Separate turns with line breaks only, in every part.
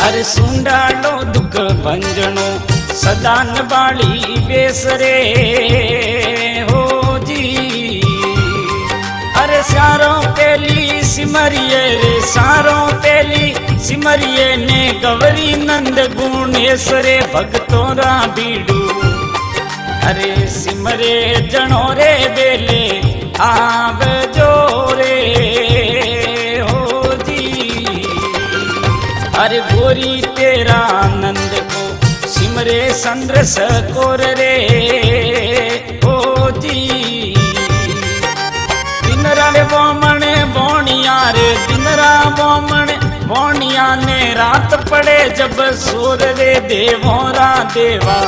अरे सुंडालो दुख भंजनो सदान बाली बेसरे हो जी। अरे सारों पेली सिमरिये रे सारों पेली सिमरिये ने गवरी नंद गुणेश्वरे भक्तोरा बीड़ू। अरे सिमरे जनो रे बेले आव जोरे हो जी। अरे गोरी तेरा नंद को सिमरे संद्र सकोर रे हो जी। दिनरा बोमण बोनिया रे दिनरा बोमण बोनिया ने रात पड़े जब सोर रे देवोरा देवा।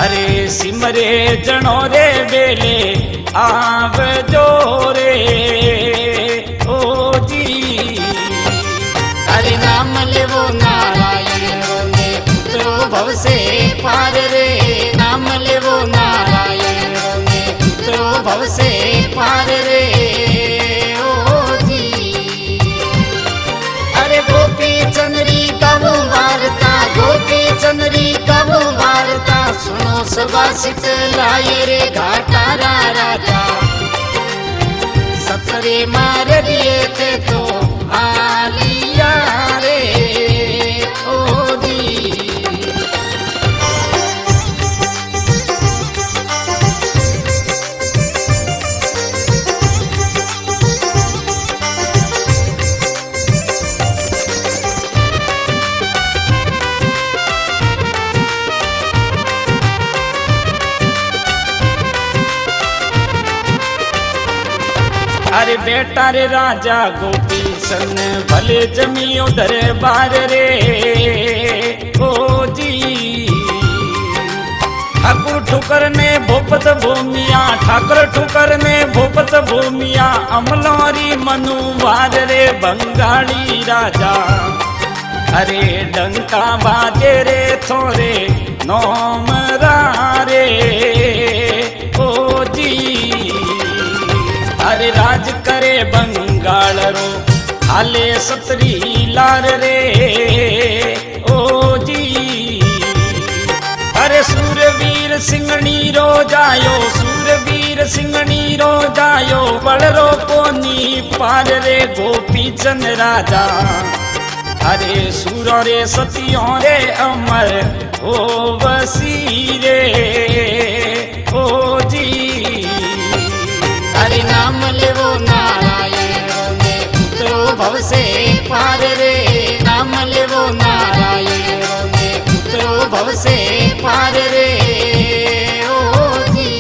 अरे सिमरे जनो रे बेले आव जोरे ओ जी।
अरे नाम लेवो नारायण रोने उतरो भव से पार रे। नाम लेवो नारायण रोने उतरो भव से पार रे ओ जी। अरे गोपी चंद्री कबू वार्ता गोपी चंद्री कबू वार्ता सुनो सुभाषित लाए रे घाटारा राजा। सतरे मार दिए थे तो आलिया रे ओ जी।
अरे बेटा रे राजा गोपी सन भले जमी उधर बार रे ओ जी। ठाकुर ठुकर ने भोपत भूमिया ठाकुर ठुकर ने भोपत भूमिया अमलोरी मनुवार रे बंगाली राजा। अरे डंका बाजे रे थोरे नोम रे ओ जी। अरे राज करे बंगाल रो हाले सतरी लार रे ओ जी। अरे सूरवीर सिंगणी रो जायो सूरवीर सिंगणी रो जायो बड़रो कोनी पार रे गोपी चंद राजा। अरे सूर रे सतियों रे अमर ओ वसी रे ओ जी।
अरे नाम लेवो नारायण रोने उतरो भव से पार रे। नाम लेवो नारायण रोने उतरो भव से पार रे ओ जी।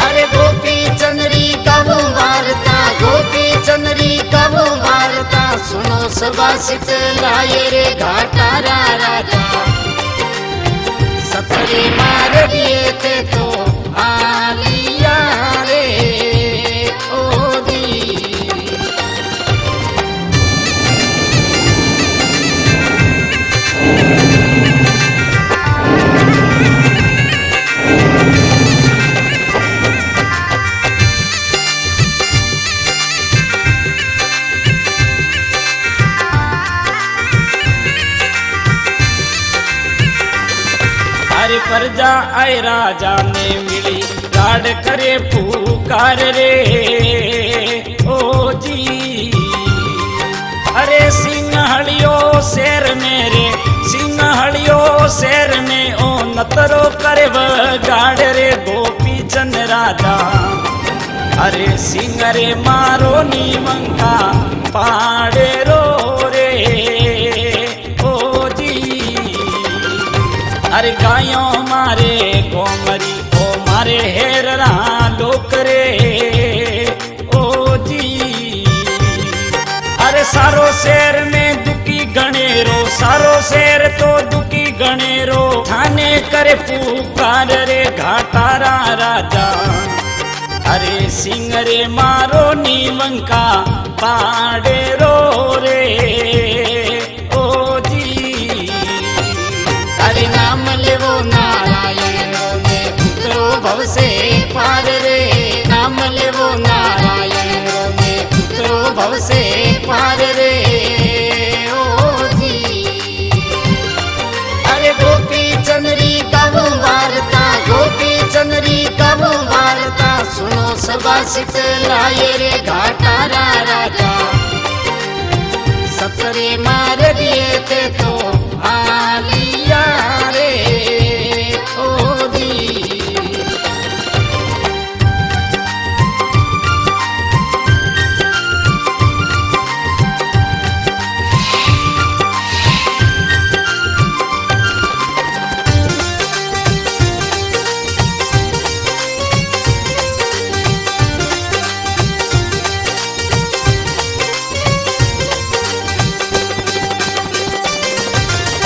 अरे गोपी चंद्री कबू वार्ता गोपी चंद्री कबू वार्ता सुनो सुभाषित लाए रे घाटारा राजा। सतरे मार दिए थे तो आलिया रे ओ जी।
अरे प्रजा आए राजा ने मिली गाड़ करे पुकार रे ओ जी। अरे सिंहलियो शेर मेरे सिंहलियो शेर में ओ नतरो करे गाड़ रे गोपी चंद राजा। अरे सिंह रे मारो नीमंका पाड़े रो रे ओ जी। अरे गायों मारे गोमरी ओ मारे हेररा लोकरे ओ जी। अरे सारो शेर में दुखी गणेरो सारो शेर तो दुखी गणेरो थाने करे पुकार रे घाटारा राजा। अरे सिंह रे मारो नीमंका पाड़े रो रे ओ जी।
अरे नाम लेवो नारायण रोने उतरो भव से पार रे। नाम लेवो नारायण रोने उतरो भव से पार रे ओ सुबासित लाए रे घाटारा राजा सतरे मार दिए थे तो आलिया रे ओदी।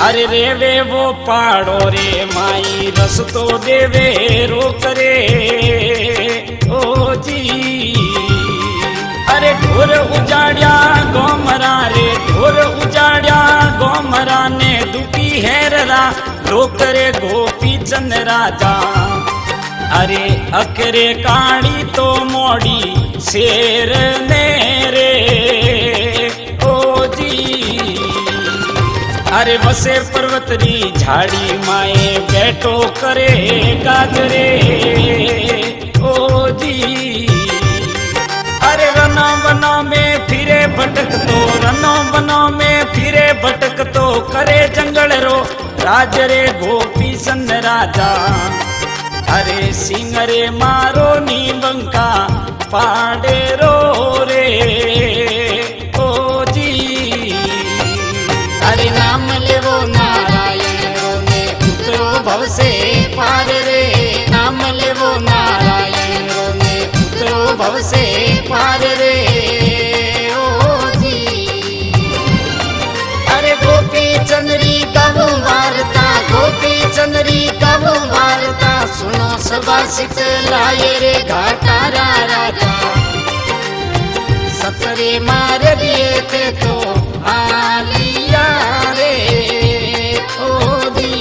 अरे रेवे वो पाड़ो रे माई रस्तो देवे रोक रे ओ जी। अरे ढोर उजाड़िया गोमरा रे ढोर उजाड़िया गोमरा ने दुखी हैररा रोक रे गोपी चंद राजा। अरे अकरे काली तो मोड़ी शेर ने रे ओ जी। अरे बसे पर्वतरी झाड़ी माए बैठो करे गाजरे ओ जी। अरे रनो बनो में फिरे भटक तो रनो बनो में फिरे भटक तो करे जंगल रो राज रे गोपी चंद राजा। अरे सिंगरे मारो नी बंका पाड़े रो रे ओ जी।
अरे नाम लेवो नारायण रोने उतरो भव से पार रे नाम लेवो नारायण रोने उतरो भव से पार रे ओ जी। अरे गोपी चंद्री कबू वार्ता गोपी चंद्री कबू वार्ता सुनो सुबासित लाए रे घाटारा राजा सतरे मार दिए थे तो आलिया रे ओदी।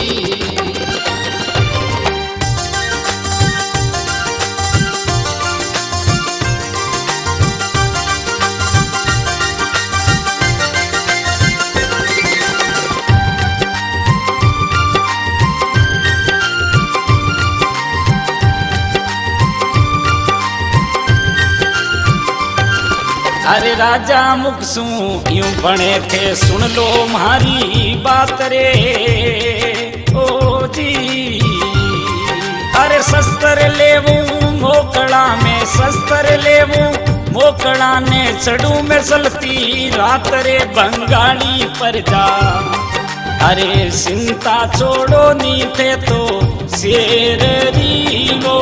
अरे राजा मुख सू यूं बने थे सुन लो मारी बात रे ओ जी। अरे शस्त्र लेवू मोकड़ा में शस्त्र लेवू मोकड़ा ने चढ़ू में चलती रात रे बंगाली प्रजा। अरे चिंता छोड़ो नी थे तो शेर री वो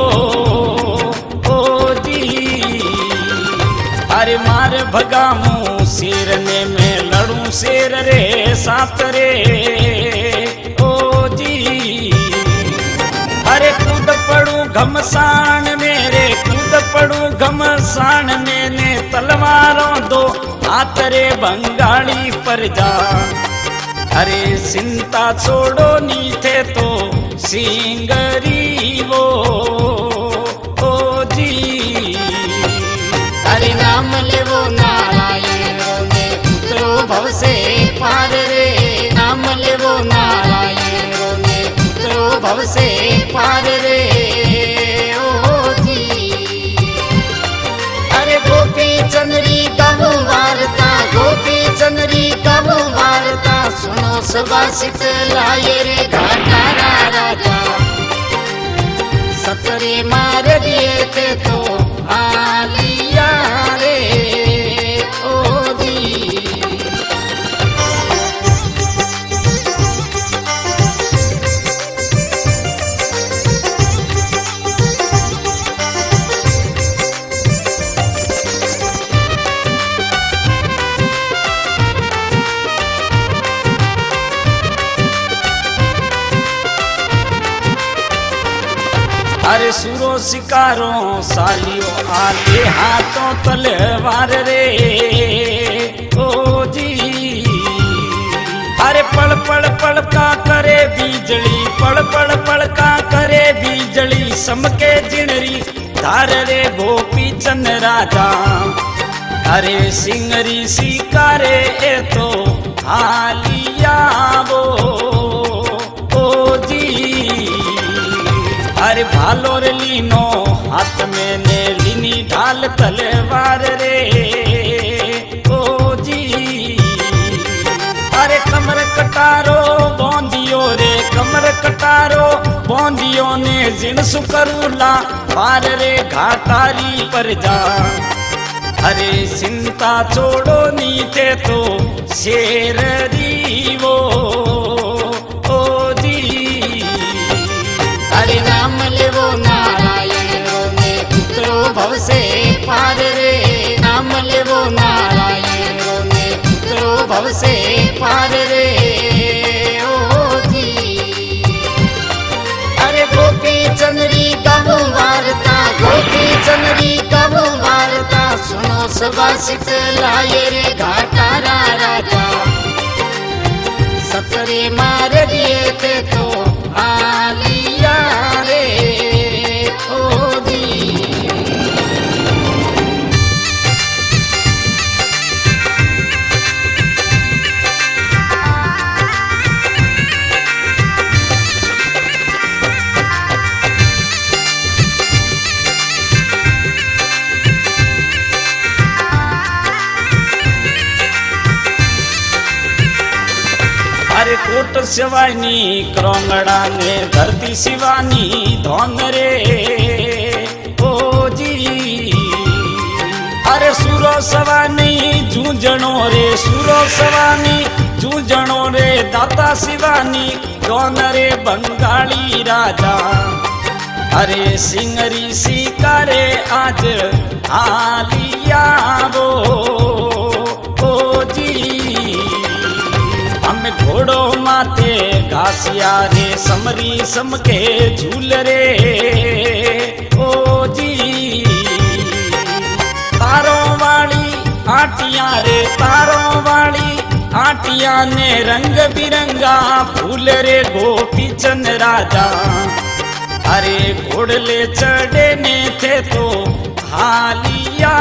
ओ जी। अरे मार भगामू शेर ने मैं लड़ू शेर रे साथ रे ओ जी। अरे कूद पड़ू घमसान मेरे कूद पड़ू घमसान ने तलवारों दो हाथ रे बंगाली प्रजा। अरे चिंता छोड़ो नी थे तो सिंगरी वो ओ जी।
अरे नाम लेवो नारायण रोने उतरो भव से पार रे नाम लेवो नारायण रोने उतरो भव से पार रे ओ जी। अरे गोपी चंद्री कबू वार्ता गोपी चंद्री कबू वार्ता सुनो सुबासित लाए रे घाटारा राजा सतरे मार दिए थे तो आलिया रे ओदी।
अरे सुरो शिकारो सालियो आगे हाथों तलवार रे ओ जी। अरे पड़ पड़ पड़ का करे बीजली पड़ पड़ पड़ का करे बीजली समके जिणरी धार रे गोपी चंद राजा। अरे सिंगरी शिकारे ए तो हालिया वो ओ जी। अरे भालोर लीनो हाथ में ने लीनी ढाल कटारो बोंदियो ने जिनसु करूला पार रे घाटारी पर जा अरे चिंता छोड़ो नीचे तो शेर वो ओ जी
हरे नाम लेवो नारायण रोने उतरो भव से पार रे नाम लेवो नारायण रोने उतरो भव से पार रे ओ जी अरे गोपी चंद्री कबू वार्ता गोपी चंद्री कबू वार्ता सुनो सवासित लाए रे घाटारा राजा सतरे मार दिए थे तो आलिया रे ओ जी
अरे कोट सिवानी क्रोंगड़ा ने धरती शिवानी धोन रे ओ जी अरे सूरो सवानी जूझणो रे सूरो सवानी जूझणो रे दाता शिवानी धोन रे बंगाली राजा अरे सिंगरी शिकारे आज आलिया वो ओ जी हम घोड़ो माथे घासिया रे समरी समके झूल रे ओ जी तारों वाली आटिया रे तारों वाली आटिया ने रंग बिरंगा फूल रे गोपी चंद राजा अरे घोड़ले चढ़े ने थे तो हालिया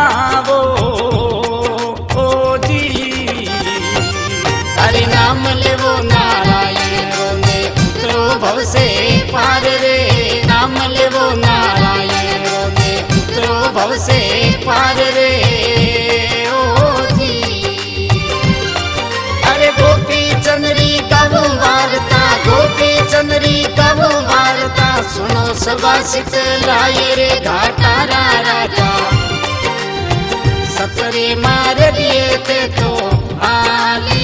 वो ओ जी
हरे नाम लेवो नारायण रोने उतरो भव से पार रे नाम लेवो नारायण रोने उतरो भव से पार रे ओ जी अरे गोपी चंद्री कबू वार्ता गोपी चंद्री कबू वार्ता सुनो सवासित लाए रे घाटारा राजा सतरे मार दिए थे तो आली